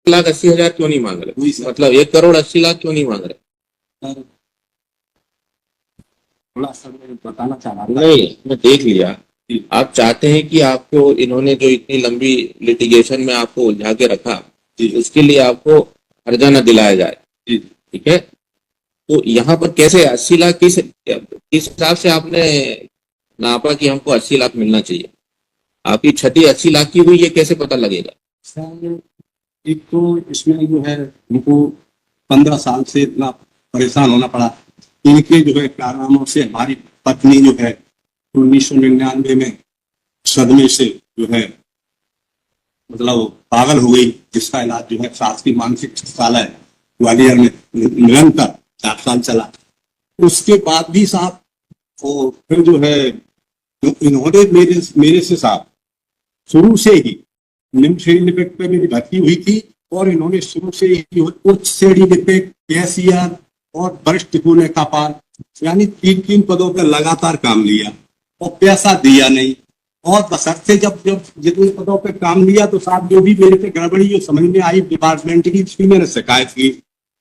1,80,000 क्यों नहीं मांग रहे? मतलब 1,80,00,000 क्यों नहीं मांग रहे? थोड़ा सा मैं बताना चाह रहा था। नहीं, मैं देख लिया। आप चाहते हैं कि आपको इन्होंने जो इतनी लंबी लिटिगेशन में आपको उलझा के रखा, उसके लिए आपको हर्जाना दिलाया जाए। ठीक है, तो यहाँ पर कैसे 80,00,000 किस हिसाब से आपने नापा कि हमको 80,00,000 मिलना चाहिए? आपकी क्षति 80,00,000 की हुई, ये कैसे पता लगेगा? सर, एक तो इसमें जो है हमको 15 साल से इतना परेशान होना पड़ा। इनके जो है कारनामों से हमारी पत्नी जो है 1999 में सदमे से जो है मतलब पागल हो गई, जिसका इलाज जो है शासकीय मानसिक चिकित्सालय ग्वालियर में निरंतर 4 साल चला। उसके बाद भी साहब और फिर जो है इन्होंने मेरे से साहब शुरू से ही निम्न श्रेणी लिपिक पे मेरी भर्ती हुई थी और इन्होंने शुरू से ही उच्च श्रेणी लिपिक, कैशियर और वरिष्ठ लेखापाल यानी 3 पदों पर लगातार काम लिया और पैसा दिया नहीं। और बशर्ते जब जितने पदों पे काम लिया तो साहब जो भी मेरे पे गड़बड़ी जो समझ में आई डिपार्टमेंट की, उसकी मैंने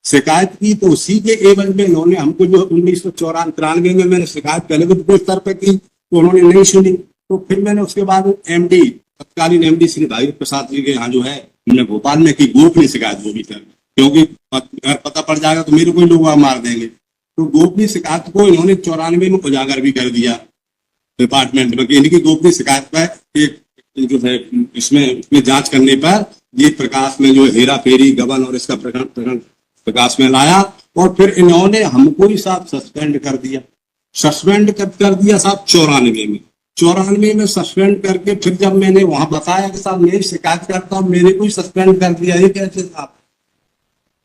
शिकायत की तो उसी के एवज में इन्होंने हमको जो 1994 में मैंने शिकायत पहले तो स्तर पे की तो उन्होंने नहीं सुनी। तो फिर मैंने उसके बाद MD तत्कालीन MD श्री भाई प्रसाद जी के यहाँ जो है हमने भोपाल में की गोपनीय शिकायत, वो भी सर, क्योंकि अगर पता पड़ जाएगा तो मेरे को ही लोग मार देंगे। तो गोपनीय शिकायत को इन्होंने 94 में उजागर भी कर दिया डिपार्टमेंट में कि इनकी गोपनीय शिकायत पर जो है इसमें जांच करने पर ये प्रकाश में जो हेरा फेरी गबन और इसका प्रकरण प्रकाश में लाया और फिर इन्होंने हमको ही साहब सस्पेंड कर दिया साहब 94 में सस्पेंड करके फिर जब मैंने वहां बताया कि साहब मेरी शिकायत करता हूँ, मेरे को ही सस्पेंड कर दिया, ये कैसे साहब?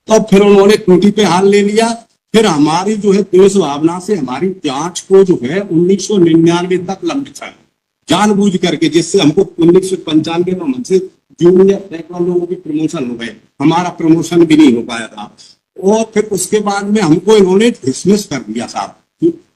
तो फिर उन्होंने टूटी पे हाल ले लिया। फिर हमारी जो है देश भावना से हमारी जांच को जो है 1999 तक लंबित है जानबूझ करके, जिससे हमको 1995 में हमसे जूनियर सैकड़ों लोगों की प्रमोशन हो गए, हमारा प्रमोशन भी नहीं हो पाया था। और फिर उसके बाद में हमको इन्होंने डिसमिस कर दिया साहब,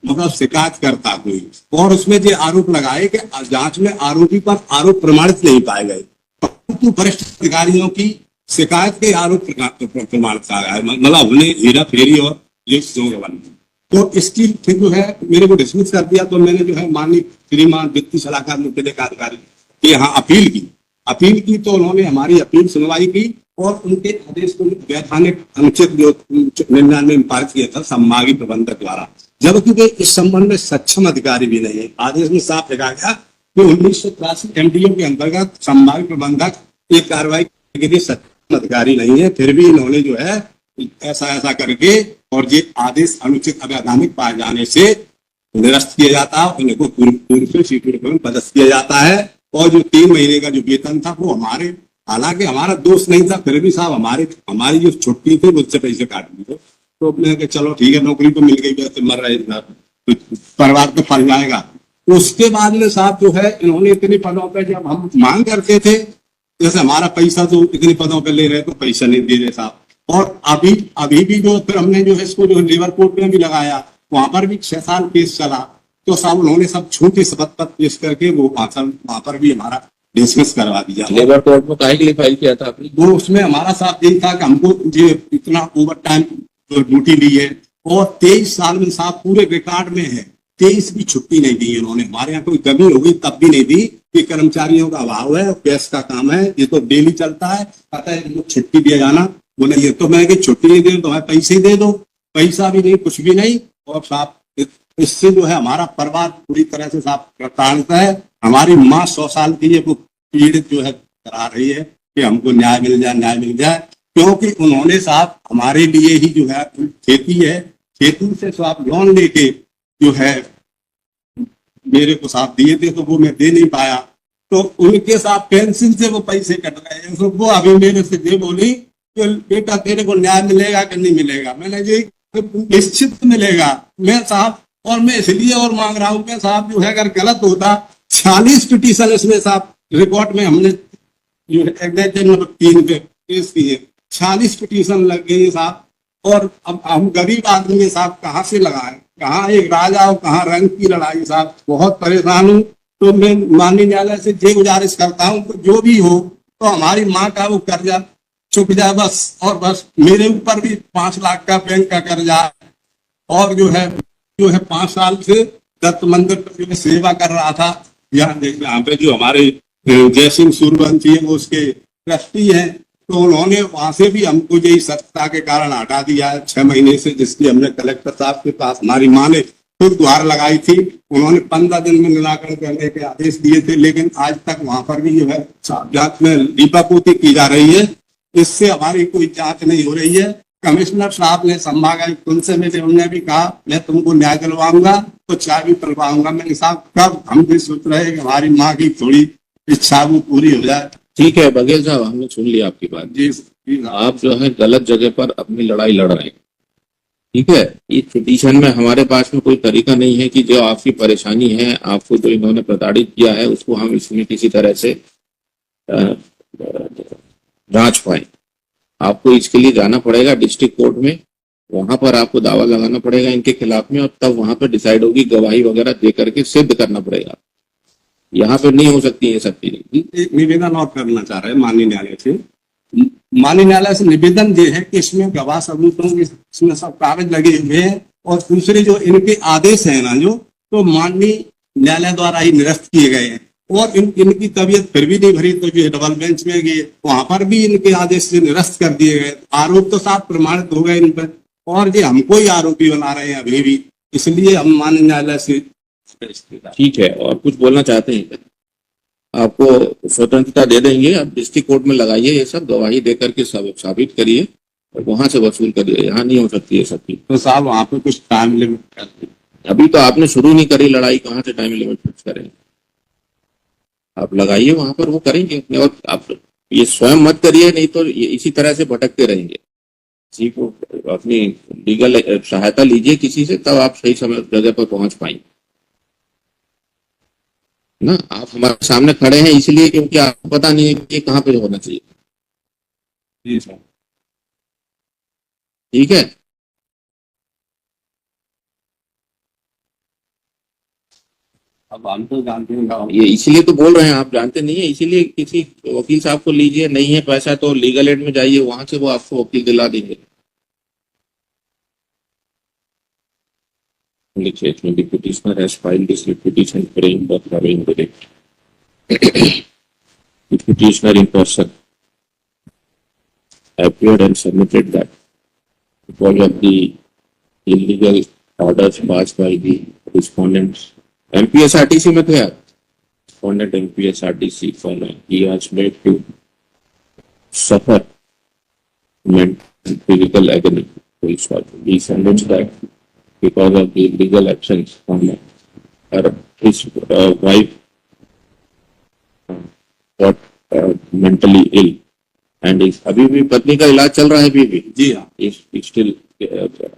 मतलब शिकायत करता कोई, और उसमें जो आरोप लगाए कि जांच में आरोपी पर आरोप प्रमाणित नहीं पाए गए, परंतु वरिष्ठ अधिकारियों की शिकायत के आरोप प्रमाणित पाया, मतलब उन्हें हेरा फेरी और तो इसकी फिर जो है मेरे को डिसमिस कर दिया। तो मैंने जो है माननीय श्रीमान वित्तीय सलाहकार मुख्य लेखाधिकारी के यहाँ अपील की तो उन्होंने हमारी अपील सुनवाई की और उनके आदेश को वैधानिक अनुच्छेद जो 99 में पारित किया था संभागीय प्रबंधक द्वारा, जबकि वे इस संबंध में सक्षम अधिकारी भी नहीं है। आदेश में साफ लिखा गया कि 1983 MDO के अंतर्गत संभागीय प्रबंधक एक कार्रवाई के लिए सक्षम अधिकारी नहीं है। फिर भी इन्होंने जो है ऐसा करके और ये आदेश अनुचित अवैधानिक पाए जाने से निरस्त किया जाता है, उनको पूर्व से सीटों में पदस्थ किया जाता है। और जो 3 महीने का जो वेतन था वो हमारे, हालांकि हमारा दोष नहीं था, फिर भी साहब हमारी जो छुट्टी थी मुझसे पैसे काट दिए। तो मैंने कहा चलो ठीक है, नौकरी तो मिल गई, वैसे मर रहे तो परिवार तो फल जाएगा। उसके बाद में साहब जो है इन्होंने इतने पदों पे जब हम मांग करते थे, जैसे हमारा पैसा तो इतने पदों पे ले रहे तो पैसा नहीं दे रहे साहब। और अभी भी जो फिर हमने जो है इसको जो लेबर कोर्ट में भी लगाया, वहां पर भी 6 साल केस चला, तो साहब उन्होंने सब छोटे शपथ पत्र पेश करके वो वहां पर भी हमारा डिसमिस करवा दिया। लेबर कोर्ट में काहे के लिए फाइल किया था आपने? वो उसमें हमारा साथ यही था कि हमको ये इतना ओवर टाइम ड्यूटी ली है और 23 साल में साहब पूरे रिकॉर्ड में है 23 की छुट्टी नहीं दी इन्होंने। हमारे यहाँ कोई कमी होगी तब भी नहीं दी कि कर्मचारियों का अभाव है, कैश का काम है, ये तो डेली चलता है, पता है छुट्टी दिया जाना। बोले ये तो मैं कि छुट्टी नहीं दे तो हमें पैसे ही दे दो, पैसा भी नहीं, कुछ भी नहीं। और साहब इससे जो है हमारा परिवार पूरी तरह से साहब प्रताड़ित है। हमारी माँ 100 साल की वो पीड़ित जो है करा रही है कि हमको न्याय मिल जाए, क्योंकि उन्होंने साहब हमारे लिए ही जो है खेती है, खेती से साहब लोन लेके जो है मेरे को साहब दिए थे, तो वो मैं दे नहीं पाया। तो उनके साथ पेंशन से वो पैसे कट रहे हैं। तो वो अभी मेरे से ये बोली कि बेटा तेरे को न्याय मिलेगा कि नहीं मिलेगा? मैंने ये निश्चित मिलेगा मैं साहब, और मैं इसलिए और मांग रहा हूँ कि साहब जो है अगर गलत होता 40 पिटीशन इसमें साहब रिकॉर्ड में हमने जो है नंबर 3 पे पेश किए, 40 पिटीशन लग गई साहब। और अब हम गरीब आदमी के साहब कहाँ से लगाए, कहाँ एक राजा और कहाँ रंग की लड़ाई साहब। बहुत परेशान हूँ। तो मैं माननीय न्यायालय से ये गुजारिश करता हूँ कि जो भी हो तो हमारी माँ का वो कर्जा चुक जाए बस। और बस मेरे ऊपर भी 5 लाख का बैंक का कर्जा है। और जो है 5 साल से दत्त मंदिर पर जो है सेवा कर रहा था। यहाँ पे जो हमारे जयसिंह सूर्यवंशी है वो उसके ट्रस्टी हैं, तो उन्होंने वहां से भी हमको यही सत्ता के कारण हटा दिया है 6 महीने से, जिसकी हमने कलेक्टर साहब के पास, हमारी माँ ने खुद गुहार लगाई थी। उन्होंने 15 दिन में निराकरण करने के आदेश दिए थे, लेकिन आज तक वहां पर भी जो है जांच में लीपापोती की जा रही है। इससे हमारी कोई जांच नहीं हो रही है। कमिश्नर साहब ने संभागायुक्त उनसे मिले, उन्होंने भी कहा मैं तुमको न्याय दिलवाऊंगा तो चाय भी पिलवाऊंगा। मैंने साहब कब, हम भी सोच रहे हैं कि हमारी माँ की थोड़ी इच्छा वो पूरी हो जाए। ठीक है बघेल साहब, हमने सुन लिया आपकी बात। जी जी। आप जो है गलत जगह पर अपनी लड़ाई लड़ रहे हैं। ठीक है, इस पिटीशन में हमारे पास में कोई तरीका नहीं है कि जो आपकी परेशानी है, आपको जो इन्होंने प्रताड़ित किया है, उसको हम इसमें किसी तरह से जांच पाए। आपको इसके लिए जाना पड़ेगा डिस्ट्रिक्ट कोर्ट में, वहां पर आपको दावा लगाना पड़ेगा इनके खिलाफ में, और तब वहां पर डिसाइड होगी, गवाही वगैरह दे करके सिद्ध करना पड़ेगा। यहाँ पे नहीं हो सकती ये सब चीजें। एक निवेदन और करना चाह रहे हैं माननीय न्यायालय से। माननीय न्यायालय से निवेदन ये है कि इसमें गवाह सबूतों के इसमें सब कागज लगे हुए हैं, और दूसरे जो इनके आदेश है ना, जो तो माननीय न्यायालय द्वारा ही निरस्त किए गए हैं। और इनकी तबीयत फिर भी नहीं भरी तो जो डबल बेंच में गए वहां पर भी इनके आदेश से निरस्त कर दिए गए। आरोप तो साफ प्रमाणित हो गए इन पर, और ये हमको ही आरोपी बना रहे हैं अभी भी। इसलिए हम माननीय न्यायालय से। ठीक है, और कुछ बोलना चाहते हैं? आपको स्वतंत्रता दे देंगे, आप डिस्ट्रिक्ट कोर्ट में लगाइए, ये सब गवाही दे करके सब साबित करिए और वहां से वसूल करिए। यहाँ नहीं हो सकती है सब चीज। तो साहब वहां पे कुछ टाइम लिमिट कर दीजिए। अभी तो आपने शुरू नहीं करी लड़ाई, कहाँ से टाइम लिमिट फिक्स करेंगे? आप लगाइए वहां पर, वो करेंगे अपने। और आप ये स्वयं मत करिए, नहीं तो ये इसी तरह से भटकते रहेंगे। किसी को अपनी लीगल सहायता लीजिए किसी से, तब आप सही समय जगह पर पहुंच पाएंगे ना। आप हमारे सामने खड़े हैं इसलिए क्योंकि आपको पता नहीं है कि कहाँ पे होना चाहिए। जी सर। ठीक है, अब हम तो जानते हैं ये इसीलिए तो बोल रहे हैं, आप जानते नहीं है, इसीलिए किसी वकील साहब को लीजिए। नहीं है पैसा तो लीगल एड में जाइए, वहां से वो आपको वकील दिला देंगे। लिखिए इसमें, the petitioner has filed this petition praying for having verdict. The petitioner in person appeared and submitted that because of the illegal orders passed by the respondents. MPSRTC में थे आप? Respondent MPSRTC for he has made to suffer mental and physical agony. He submits that because of the illegal actions on his wife got mentally ill and is अभी भी पत्नी का इलाज चल रहा है अभी भी। जी हाँ। is still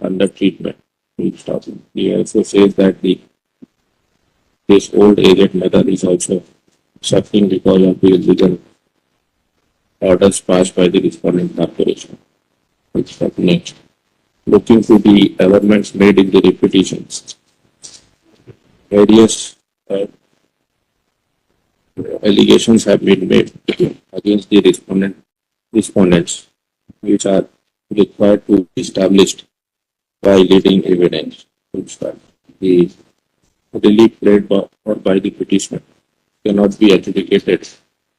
under treatment. He also says that this old aged mother is also suffering because of the illegal orders passed by the respondent corporation. Next, looking to the amendments made in the petitions, various allegations have been made against the respondents, which are required to be established by leading evidence. The relief played by the petitioner cannot be adjudicated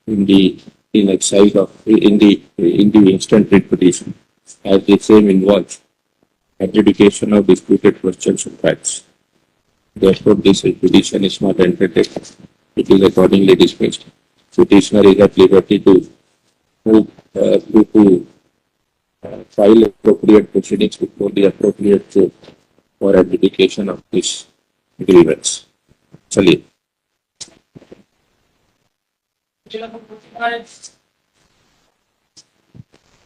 in the instant writ petition, as the same involves adjudication of disputed questions of facts. Therefore, this petition is not entertained. It is accordingly dismissed. Petitioner is at liberty to file appropriate proceedings before the appropriate court for adjudication of this grievance. चलिए।